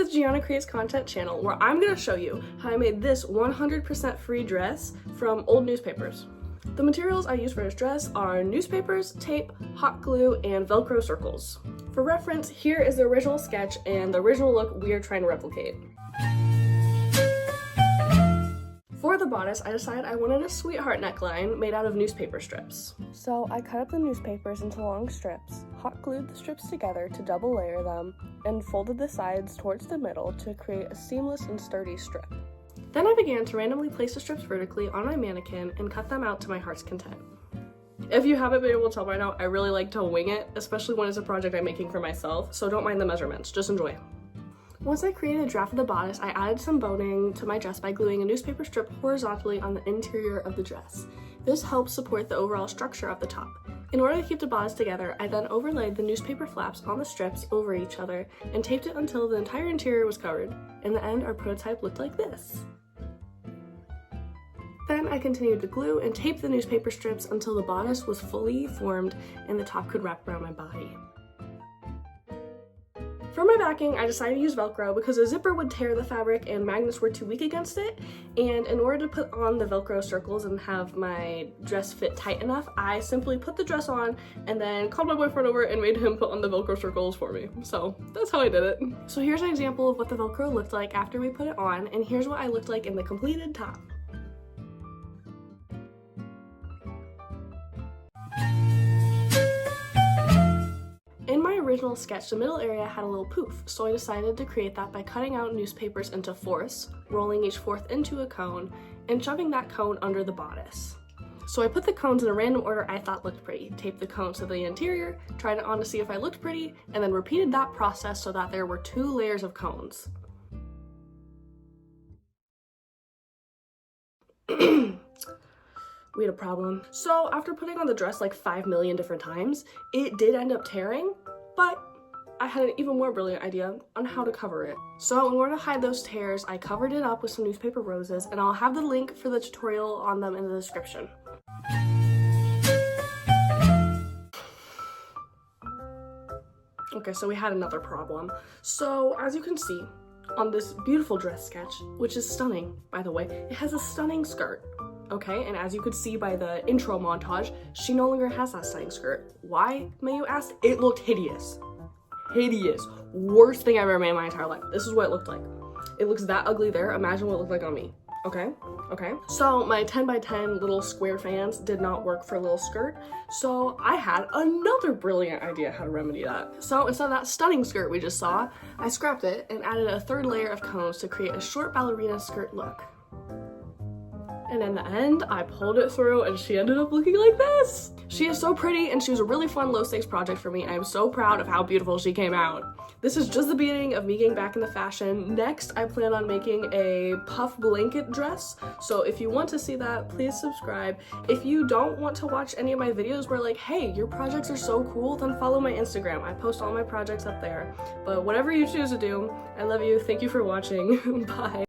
the Gianna Creates Content channel, where I'm gonna show you how I made this 100% free dress from old newspapers. The materials I use for this dress are newspapers, tape, hot glue, and Velcro circles. For reference, here is the original sketch and the original look we are trying to replicate. For the bodice, I decided I wanted a sweetheart neckline made out of newspaper strips. So I cut up the newspapers into long strips, hot glued the strips together to double layer them, and folded the sides towards the middle to create a seamless and sturdy strip. Then I began to randomly place the strips vertically on my mannequin and cut them out to my heart's content. If you haven't been able to tell by now, I really like to wing it, especially when it's a project I'm making for myself, so don't mind the measurements, just enjoy. Once I created a draft of the bodice, I added some boning to my dress by gluing a newspaper strip horizontally on the interior of the dress. This helps support the overall structure of the top. In order to keep the bodice together, I then overlaid the newspaper flaps on the strips over each other and taped it until the entire interior was covered. In the end, our prototype looked like this. Then I continued to glue and tape the newspaper strips until the bodice was fully formed and the top could wrap around my body. For my backing, I decided to use Velcro because a zipper would tear the fabric and magnets were too weak against it, and in order to put on the Velcro circles and have my dress fit tight enough, I simply put the dress on and then called my boyfriend over and made him put on the Velcro circles for me. So that's how I did it. So here's an example of what the Velcro looked like after we put it on, and here's what I looked like in the completed top. In my original sketch, the middle area had a little poof, so I decided to create that by cutting out newspapers into fourths, rolling each fourth into a cone, and shoving that cone under the bodice. So I put the cones in a random order I thought looked pretty, taped the cones to the interior, tried it on to see if I looked pretty, and then repeated that process so that there were 2 layers of cones. We had a problem. So after putting on the dress like 5 million different times, it did end up tearing, but I had an even more brilliant idea on how to cover it. So in order to hide those tears, I covered it up with some newspaper roses, and I'll have the link for the tutorial on them in the description. Okay, so we had another problem. So as you can see on this beautiful dress sketch, which is stunning, by the way, it has a stunning skirt. Okay, and as you could see by the intro montage, she no longer has that stunning skirt. Why, may you ask? It looked hideous. Hideous. Worst thing I've ever made in my entire life. This is what it looked like. It looks that ugly there. Imagine what it looked like on me. Okay? Okay? So my 10 by 10 little square fans did not work for a little skirt, so I had another brilliant idea how to remedy that. So instead of that stunning skirt we just saw, I scrapped it and added a 3rd layer of cones to create a short ballerina skirt look. And in the end, I pulled it through and she ended up looking like this. She is so pretty and she was a really fun low-stakes project for me, and I'm so proud of how beautiful she came out. This is just the beginning of me getting back into fashion. Next, I plan on making a puff blanket dress, so if you want to see that, please subscribe. If you don't want to watch any of my videos where like, hey, your projects are so cool, then follow my Instagram. I post all my projects up there. But whatever you choose to do, I love you. Thank you for watching. Bye.